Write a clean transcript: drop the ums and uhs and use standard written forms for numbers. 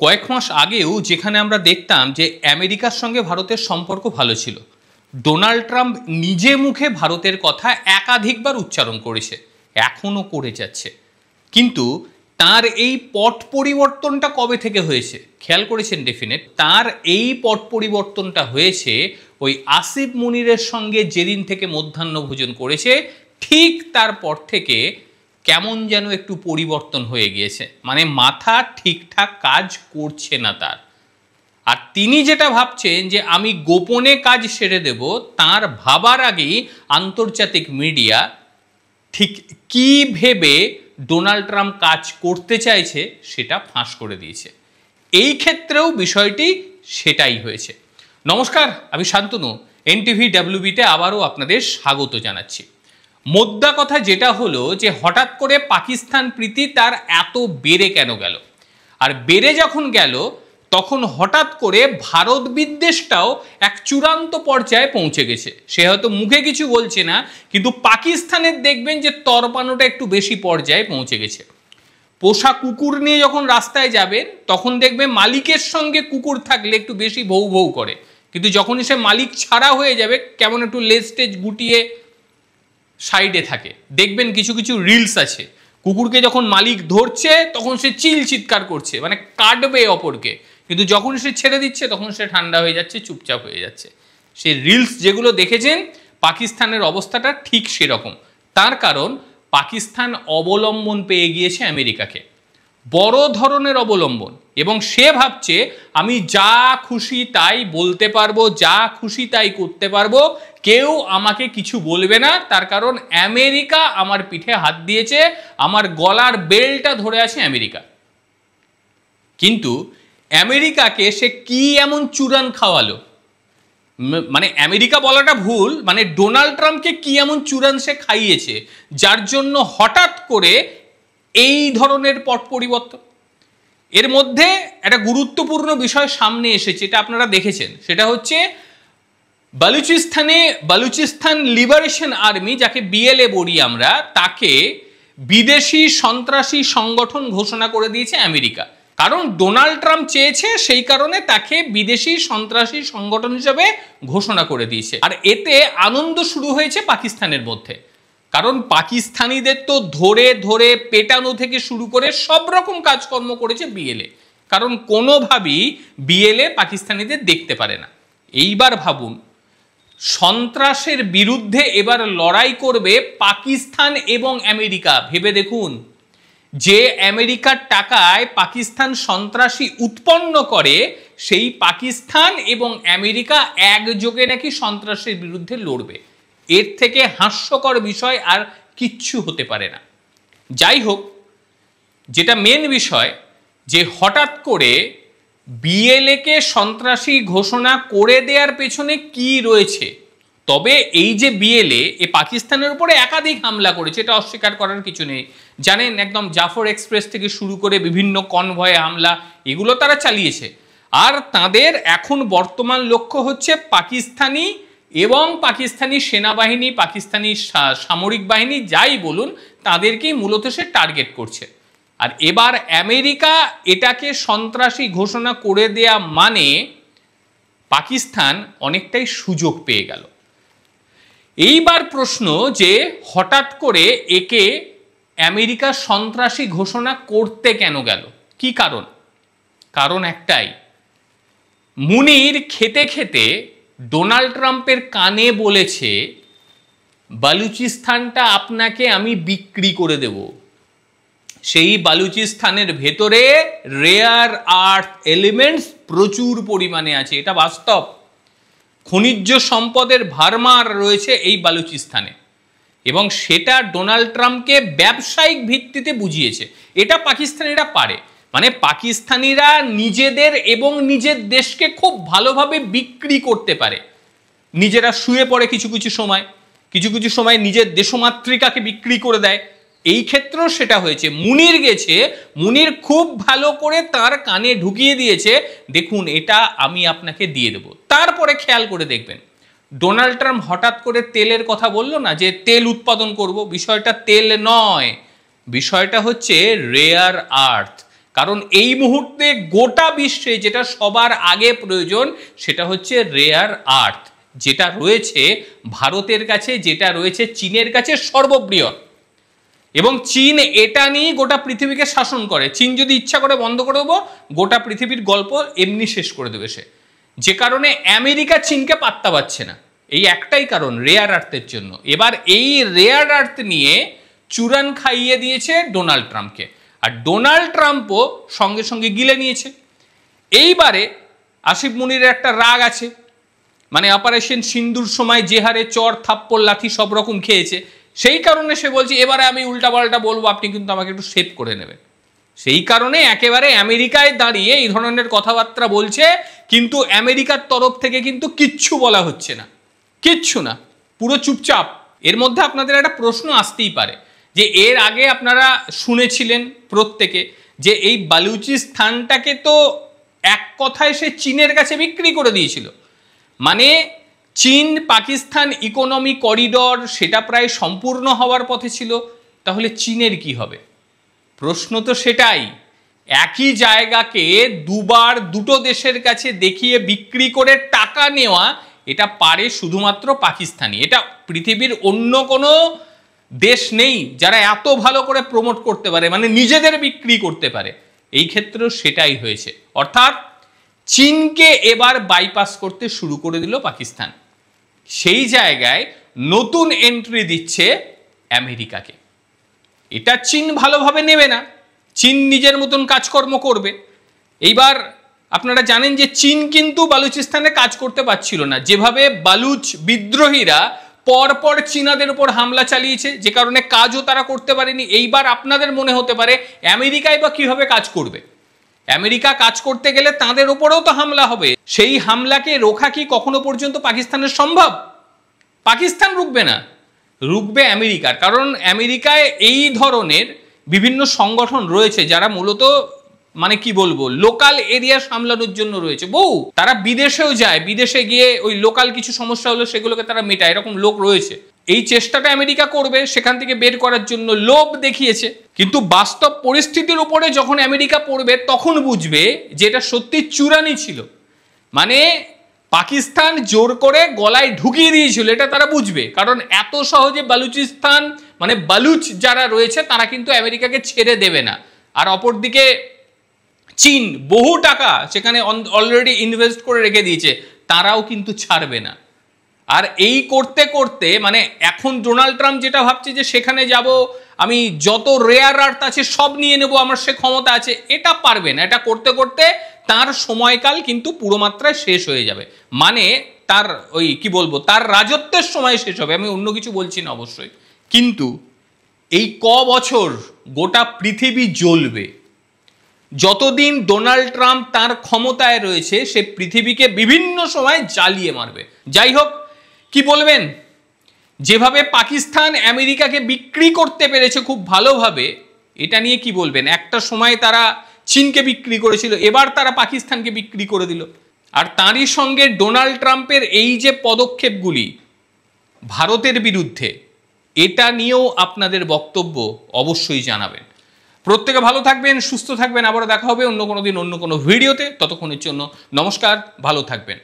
কয়েক মাস আগেও যেখানে আমরা দেখতাম যে আমেরিকার সঙ্গে ভারতের সম্পর্ক ভালো ছিল, ডোনাল্ড ট্রাম্প নিজে মুখে ভারতের কথা একাধিকবার উচ্চারণ করেছে, এখনও করে যাচ্ছে। কিন্তু তার এই পট পরিবর্তনটা কবে থেকে হয়েছে খেয়াল করেছেন? ডেফিনেট তার এই পট পরিবর্তনটা হয়েছে ওই আসিফ মুনিরের সঙ্গে যেদিন থেকে মধ্যাহ্ন ভোজন করেছে, ঠিক তারপর থেকে কেমন যেন একটু পরিবর্তন হয়ে গিয়েছে। মানে মাথা ঠিকঠাক কাজ করছে না তার। আর তিনি যেটা ভাবছেন যে আমি গোপনে কাজ সেরে দেব, তার ভাবার আগেই আন্তর্জাতিক মিডিয়া ঠিক কী ভেবে ডোনাল্ড ট্রাম্প কাজ করতে চাইছে সেটা ফাঁস করে দিয়েছে। এই ক্ষেত্রেও বিষয়টি সেটাই হয়েছে। নমস্কার, আমি শান্তনু, এনটিভি ডাব্লিউবিতে আবারও আপনাদের স্বাগত জানাচ্ছি। মোদ্দা কথা যেটা হলো যে হঠাৎ করে পাকিস্তান প্রীতি তার এত বেড়ে কেন গেল, আর বেড়ে যখন গেল তখন হঠাৎ করে ভারত বিদ্বেষটাও এক চূড়ান্ত পর্যায়ে পৌঁছে গেছে। সে হয়তো মুখে কিছু বলছে না, কিন্তু পাকিস্তানের দেখবেন যে তরপানোটা একটু বেশি পর্যায়ে পৌঁছে গেছে। পোষা কুকুর নিয়ে যখন রাস্তায় যাবেন তখন দেখবেন মালিকের সঙ্গে কুকুর থাকলে একটু বেশি ভৌ ভৌ করে, কিন্তু যখনই সে মালিক ছাড়া হয়ে যাবে কেমন একটু লেজ টেজ গুটিয়ে সাইডে থাকে। দেখবেন কিছু কিছু রিলস আছে, কুকুরকে যখন মালিক ধরছে তখন সে চিৎকার করছে, মানে কাটবে অপরকে, কিন্তু যখন সে ছেড়ে দিচ্ছে তখন সে ঠান্ডা হয়ে যাচ্ছে, চুপচাপ হয়ে যাচ্ছে। সেই রিলস যেগুলো দেখেছেন, পাকিস্তানের অবস্থাটা ঠিক সেরকম। তার কারণ পাকিস্তান অবলম্বন পেয়ে গিয়েছে আমেরিকাকে, বড় ধরনের অবলম্বন, এবং সে ভাবছে আমি যা খুশি তাই বলতে পারবো, যা খুশি তাই করতে পারবো, কেউ আমাকে কিছু বলবে না। তার কারণ আমেরিকা আমার পিঠে হাত দিয়েছে, আমার গলার বেল্টটা ধরে আছে আমেরিকা। কিন্তু আমেরিকাকে সে কি এমন চূড়ান খাওয়ালো, মানে আমেরিকা বলাটা ভুল, মানে ডোনাল্ড ট্রাম্পকে কি এমন চূড়ান সে খাইয়েছে যার জন্য হঠাৎ করে এই ধরনের পট পরিবর্তন। এর মধ্যে একটা গুরুত্বপূর্ণ বিষয় সামনে এসেছে, এটা আপনারা দেখেছেন, সেটা হচ্ছে বালুচিস্তান লিবারেশন আর্মি, যাকে বিএলএ বলি আমরা, তাকে বিদেশি সন্ত্রাসী সংগঠন ঘোষণা করে দিয়েছে আমেরিকা। কারণ ডোনাল্ড ট্রাম্প চেয়েছে, সেই কারণে তাকে বিদেশি সন্ত্রাসী সংগঠন হিসেবে ঘোষণা করে দিয়েছে। আর এতে আনন্দ শুরু হয়েছে পাকিস্তানের মধ্যে, কারণ পাকিস্তানিদের তো ধরে ধরে পেটানো থেকে শুরু করে সব রকম কাজকর্ম করেছে বিএলএ, কারণ কোনোভাবেই বিএলএ পাকিস্তানিদের দেখতে পারে না। এইবার ভাবুন, সন্ত্রাসের বিরুদ্ধে এবার লড়াই করবে পাকিস্তান এবং আমেরিকা। ভেবে দেখুন, যে আমেরিকার টাকায় পাকিস্তান সন্ত্রাসী উৎপন্ন করে, সেই পাকিস্তান এবং আমেরিকা একযোগে নাকি সন্ত্রাসের বিরুদ্ধে লড়বে। এর থেকে হাস্যকর বিষয় আর কিচ্ছু হতে পারে না। যাই হোক, যেটা মেন বিষয়, যে হঠাৎ করে বিএলএকে সন্ত্রাসী ঘোষণা করে দেওয়ার পেছনে কি রয়েছে। তবে এই যে বিএলএ পাকিস্তানের উপরে একাধিক হামলা করেছে, এটা অস্বীকার করার কিছু নেই। জানেন, একদম জাফর এক্সপ্রেস থেকে শুরু করে বিভিন্ন কনভয়ে হামলা, এগুলো তারা চালিয়েছে। আর তাদের এখন বর্তমান লক্ষ্য হচ্ছে পাকিস্তানি এবং পাকিস্তানি সেনাবাহিনী, পাকিস্তানি সামরিক বাহিনী, যাই বলুন, তাদেরকেই মূলত সে টার্গেট করছে। আর এবার আমেরিকা এটাকে সন্ত্রাসী ঘোষণা করে দেয়া মানে পাকিস্তান অনেকটাই সুযোগ পেয়ে গেল। এইবার প্রশ্ন যে হঠাৎ করে একে আমেরিকা সন্ত্রাসী ঘোষণা করতে কেন গেল, কি কারণ? কারণ একটাই, মুনির খেতে খেতে ডোনাল্ড ট্রাম্পের কানে বলেছে বালুচিস্তানটা আপনাকে আমি বিক্রি করে দেব। সেই বালুচিস্তানের ভেতরে রেয়ার আর্থ এলিমেন্টস প্রচুর পরিমাণে আছে, এটা বাস্তব। খনিজ সম্পদের ভারমার রয়েছে এই বালুচিস্তানে, এবং সেটা ডোনাল্ড ট্রাম্পকে ব্যবসায়িক ভিত্তিতে বুঝিয়েছে। এটা পাকিস্তানিরা পারে, মানে পাকিস্তানিরা নিজেদের এবং নিজের দেশকে খুব ভালোভাবে বিক্রি করতে পারে। নিজেরা শুয়ে পড়ে কিছু কিছু সময় নিজের দেশমাতৃকাকে বিক্রি করে দেয়। এই ক্ষেত্রেও সেটা হয়েছে। মুনির গেছে, মুনির খুব ভালো করে তার কানে ঢুকিয়ে দিয়েছে, দেখুন এটা আমি আপনাকে দিয়ে দেব। তারপরে খেয়াল করে দেখবেন, ডোনাল্ড ট্রাম্প হঠাৎ করে তেলের কথা বলল না, যে তেল উৎপাদন করব। বিষয়টা তেল নয়, বিষয়টা হচ্ছে রেয়ার আর্থ। কারণ এই মুহূর্তে গোটা বিশ্বে যেটা সবার আগে প্রয়োজন সেটা হচ্ছে রেয়ার আর্থ, যেটা রয়েছে ভারতের কাছে, যেটা রয়েছে চীনের কাছে সর্ববৃহৎ। এবং চীন এটা নিয়ে গোটা পৃথিবীকে শাসন করে। চীন যদি ইচ্ছা করে বন্ধ করে দেবো, গোটা পৃথিবীর গল্প এমনি শেষ করে দেবে সে। যে কারণে আমেরিকা চীনকে পাত্তা পাচ্ছে না, এই একটাই কারণ, রেয়ার আর্থের জন্য। এবার এই রেয়ার আর্থ নিয়ে চুরান খাইয়ে দিয়েছে ডোনাল্ড ট্রাম্পকে, আর ডোনাল্ড ট্রাম্পও সঙ্গে সঙ্গে গিলে নিয়েছে। এইবারে আসিফ মুনিরের একটা রাগ আছে, মানে অপারেশন সিন্দুর সময় যে হারে চর থাপ্পড় লাথি সব রকম খেয়েছে, সেই কারণে সে বলছে এবারে আমি উল্টাপাল্টা বলবো, আপনি কিন্তু আমাকে একটু সেভ করে নেবেন। সেই কারণে একেবারে আমেরিকায় দাঁড়িয়ে এই ধরনের কথাবার্তা বলছে, কিন্তু আমেরিকার তরফ থেকে কিন্তু কিচ্ছু বলা হচ্ছে না, কিচ্ছু না, পুরো চুপচাপ। এর মধ্যে আপনাদের একটা প্রশ্ন আসতেই পারে যে এর আগে আপনারা শুনেছিলেন প্রত্যেকে যে এই বালুচিস্তানটাকে তো এক কথায় সে চীনের কাছে বিক্রি করে দিয়েছিল, মানে চীন পাকিস্তান ইকোনমি করিডর সেটা প্রায় সম্পূর্ণ হওয়ার পথে ছিল। তাহলে চীনের কি হবে? প্রশ্ন তো সেটাই। একই জায়গাকে দুবার দুটো দেশের কাছে দেখিয়ে বিক্রি করে টাকা নেওয়া, এটা পারে শুধুমাত্র পাকিস্তানি। এটা পৃথিবীর অন্য কোনো দেশ নেই যারা এত ভালো করে প্রমোট করতে পারে, মানে নিজেদের বিক্রি করতে পারে। এই ক্ষেত্রেও সেটাই হয়েছে, অর্থাৎ চীনকে এবার বাইপাস করতে শুরু করে দিল পাকিস্তান। সেই জায়গায় নতুন এন্ট্রি দিচ্ছে আমেরিকাকে। এটা চীন ভালোভাবে নেবে না, চীন নিজের মতন কাজকর্ম করবে। এইবার আপনারা জানেন যে চীন কিন্তু বালুচিস্তানে কাজ করতে পারছিল না, যেভাবে বালুচ বিদ্রোহীরা পরপর চীনাদের উপর হামলা চালিয়েছে, যে কারণে কাজও তারা করতে পারেনি। এইবার আপনাদের মনে হতে পারে আমেরিকাই বা কিভাবে কাজ করবে, আমেরিকা কাজ করতে গেলে তাদের উপরেও তো হামলা হবে। সেই হামলাকে রোখা কি কখনো পর্যন্ত পাকিস্তানের সম্ভব? পাকিস্তান রুখবে না, রুখবে আমেরিকার। কারণ আমেরিকায় এই ধরনের বিভিন্ন সংগঠন রয়েছে যারা মূলত মানে কি বলবো লোকাল এরিয়া সামলানোর জন্য রয়েছে। বহু তারা বিদেশেও যায়, বিদেশে গিয়ে ওই লোকাল কিছু সমস্যা হলো সেগুলোকে তারা মেটায়, এরকম লোক রয়েছে। এই চেষ্টাটা আমেরিকা করবে সেখান থেকে বের করার জন্য, লোভ দেখিয়েছে। কিন্তু বাস্তব পরিস্থিতির উপরে যখন আমেরিকা পড়বে তখন বুঝবে যে এটা সত্যি চুরানি ছিল, মানে পাকিস্তান জোর করে গলায় ঢুকিয়ে দিয়েছিল, এটা তারা বুঝবে। কারণ এত সহজে বালুচিস্তান মানে বালুচ যারা রয়েছে তারা কিন্তু আমেরিকাকে ছেড়ে দেবে না। আর অপরদিকে চীন বহু টাকা সেখানে অলরেডি ইনভেস্ট করে রেখে দিয়েছে, তারাও কিন্তু ছাড়বে না। আর এই করতে করতে মানে এখন ডোনাল্ড ট্রাম্প যেটা ভাবছে যে সেখানে যাব, আমি যত রেয়ার আর্থ আছে সব নিয়ে নেব, আমার সে ক্ষমতা আছে, এটা পারবে না। এটা করতে করতে তার সময়কাল কিন্তু পুরো মাত্রায় শেষ হয়ে যাবে, মানে তার ওই কি বলবো তার রাজত্বের সময় শেষ হবে। আমি অন্য কিছু বলছি না অবশ্যই, কিন্তু এই বছর গোটা পৃথিবী জ্বলবে যতদিন ডোনাল্ড ট্রাম্প তার ক্ষমতায় রয়েছে, সে পৃথিবীকে বিভিন্ন সময় জ্বালিয়ে মারবে। যাই হোক, কি বলবেন, যেভাবে পাকিস্তান আমেরিকাকে বিক্রি করতে পেরেছে খুব ভালোভাবে, এটা নিয়ে কি বলবেন? একটা সময় তারা চীনকে বিক্রি করেছিল, এবার তারা পাকিস্তানকে বিক্রি করে দিল। আর তারই সঙ্গে ডোনাল্ড ট্রাম্পের এই যে পদক্ষেপগুলি ভারতের বিরুদ্ধে, এটা নিয়েও আপনাদের বক্তব্য অবশ্যই জানাবেন। প্রত্যেকে ভালো থাকবেন, সুস্থ থাকবেন। আবারও দেখা হবে অন্য কোনো দিন অন্য কোনো ভিডিওতে। ততক্ষণের জন্য নমস্কার, ভালো থাকবেন।